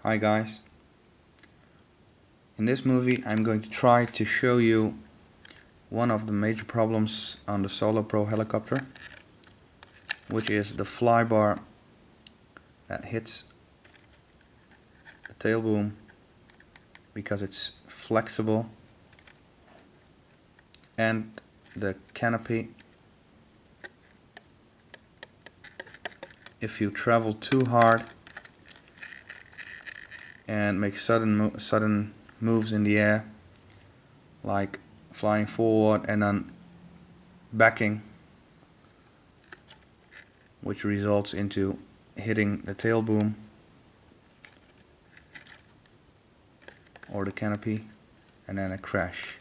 Hi guys, in this movie I'm going to try to show you one of the major problems on the Solo Pro helicopter, which is the flybar that hits the tail boom because it's flexible, and the canopy. If you travel too hard and make sudden moves in the air, like flying forward and then backing, which results into hitting the tail boom or the canopy and then a crash.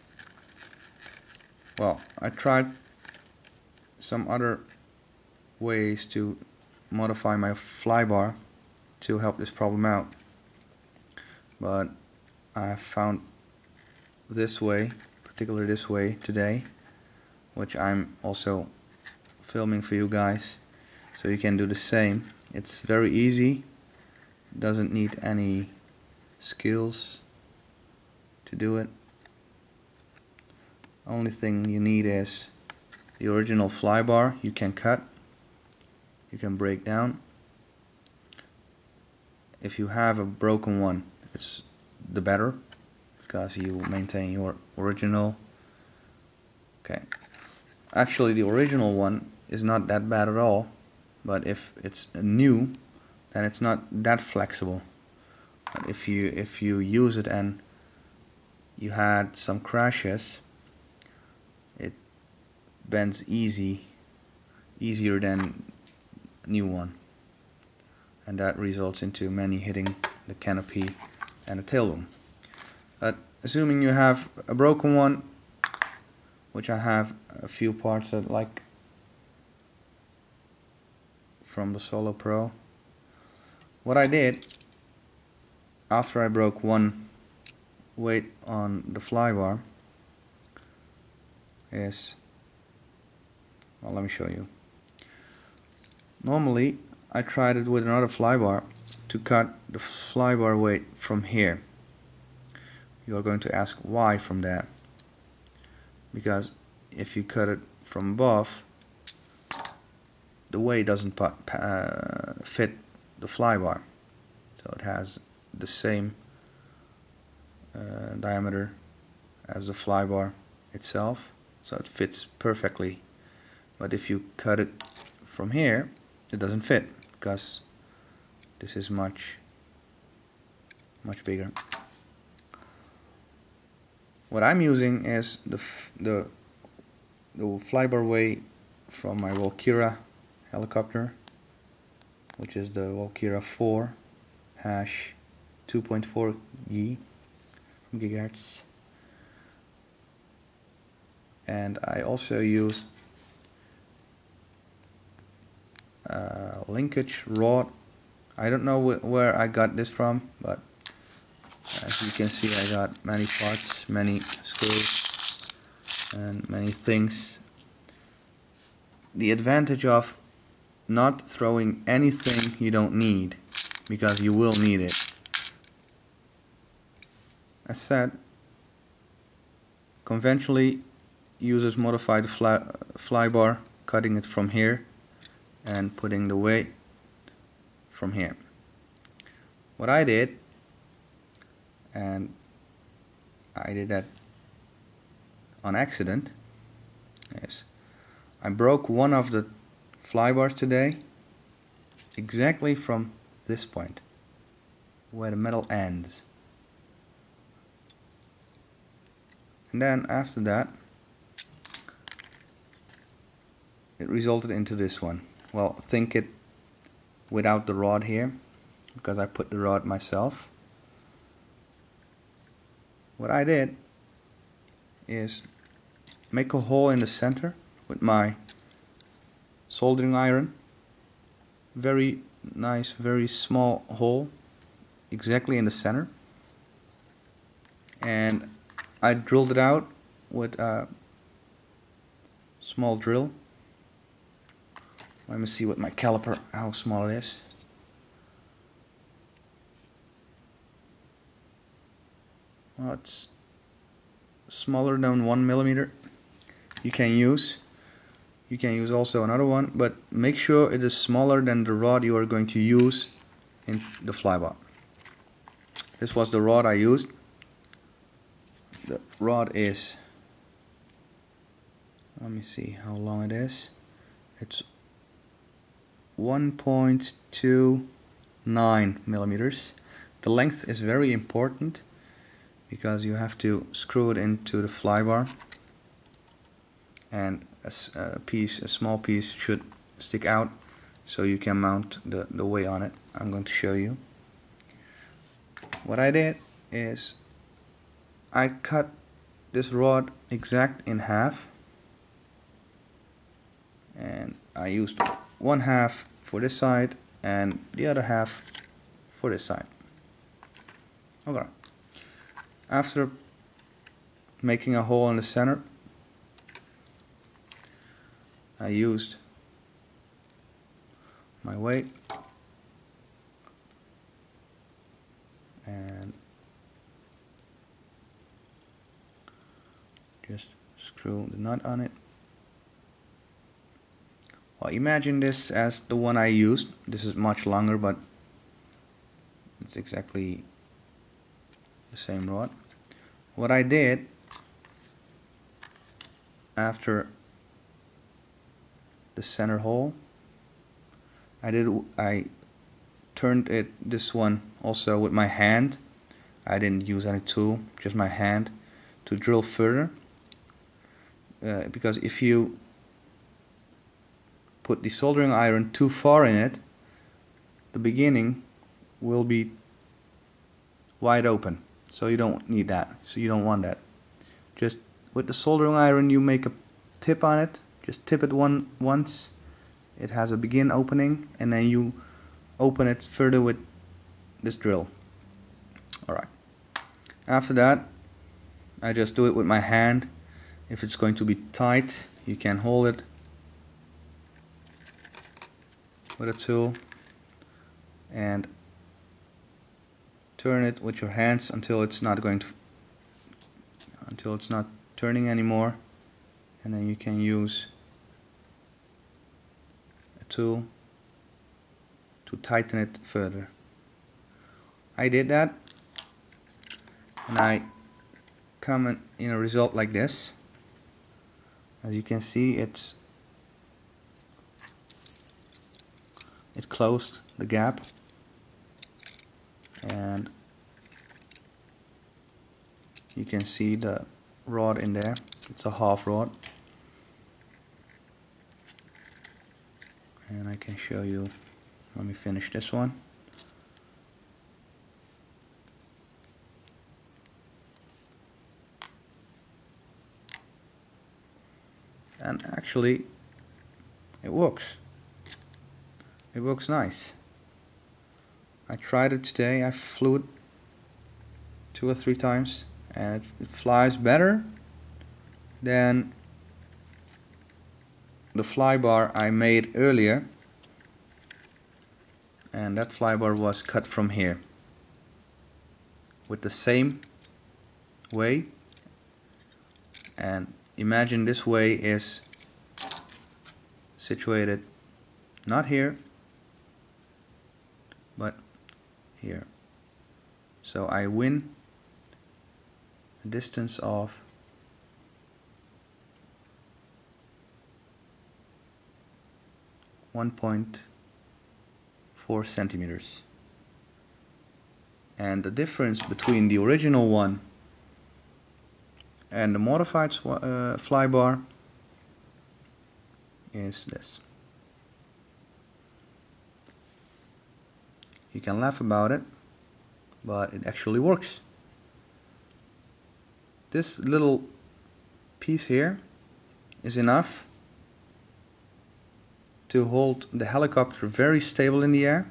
Well, I tried some other ways to modify my flybar to help this problem out, but I found this way, particularly this way today, which I'm also filming for you guys so you can do the same. It's very easy, doesn't need any skills to do it. Only thing you need is the original flybar. You can cut, you can break down. If you have a broken one, it's the better, because you maintain your original. Okay, actually the original one is not that bad at all, but if it's new, then it's not that flexible. But if you use it and you had some crashes, it bends easier than a new one, and that results into many hitting the canopy and the tail boom. But assuming you have a broken one, which I have a few parts that like from the Solo Pro, what I did after I broke one weight on the flybar is, well, let me show you. Normally I tried it with another flybar to cut the flybar weight from here. You are going to ask why from that, because if you cut it from above, the weight doesn't fit the flybar, so it has the same diameter as the flybar itself, so it fits perfectly. But if you cut it from here, it doesn't fit, because this is much bigger. What I'm using is the flybar weight from my Valkyria helicopter, which is the Valkyria 4 2.4 gigahertz, and I also use linkage rod. I don't know where I got this from, but as you can see, I got many parts, many screws and many things. The advantage of not throwing anything you don't need, because you will need it. As said, conventionally users modify the flybar, cutting it from here and putting the weight from here. What I did, and I did that on accident, is I broke one of the flybars today exactly from this point where the metal ends, and then after that it resulted into this one. Well, think it without the rod here, because I put the rod myself. What I did is make a hole in the center with my soldering iron. Very nice, very small hole, exactly in the center, and I drilled it out with a small drill. Let me see with my caliper how small it is. well, it's smaller than 1 millimeter. You can use also another one, but make sure it is smaller than the rod you are going to use in the flybar. This was the rod I used. The rod is, let me see how long it is. It's 1.29 millimeters. The length is very important because you have to screw it into the flybar, and a small piece should stick out so you can mount the weight on it. I'm going to show you. What I did is I cut this rod exact in half, and I used 1/2 for this side and the other half for this side. Okay. After making a hole in the center, I used my weight and just screw the nut on it. Well, imagine this as the one I used. This is much longer, but it's exactly the same rod. What I did after the center hole, I turned this one also with my hand. I didn't use any tool, just my hand to drill further, because if you put the soldering iron too far in it, the beginning will be wide open, so you don't need that, so you don't want that. Just with the soldering iron, you make a tip on it, just tip it once, it has a begin opening, and then you open it further with this drill. Alright, after that I just do it with my hand. If it's going to be tight, you can hold it with a tool and turn it with your hands until it's not turning anymore, and then you can use a tool to tighten it further. I did that, and I come in a result like this. As you can see, it closed the gap, and you can see the rod in there. It's a half rod, and I can show you. Let me finish this one. And actually it works. It works nice. I tried it today. I flew it 2 or 3 times, and it flies better than the flybar I made earlier, and that flybar was cut from here with the same way. And imagine this way is situated not here but here, so I win a distance of 1.4 centimeters, and the difference between the original one and the modified flybar is this. You can laugh about it, but it actually works. This little piece here is enough to hold the helicopter very stable in the air,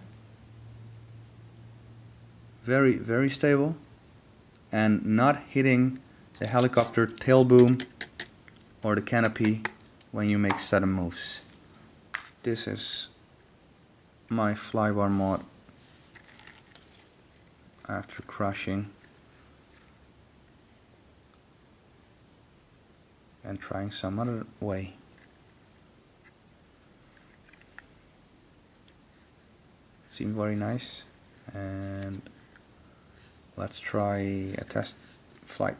very stable, and not hitting the helicopter tail boom or the canopy when you make sudden moves. This is my flybar mod after crushing and trying some other way. Seems very nice, and let's try a test flight.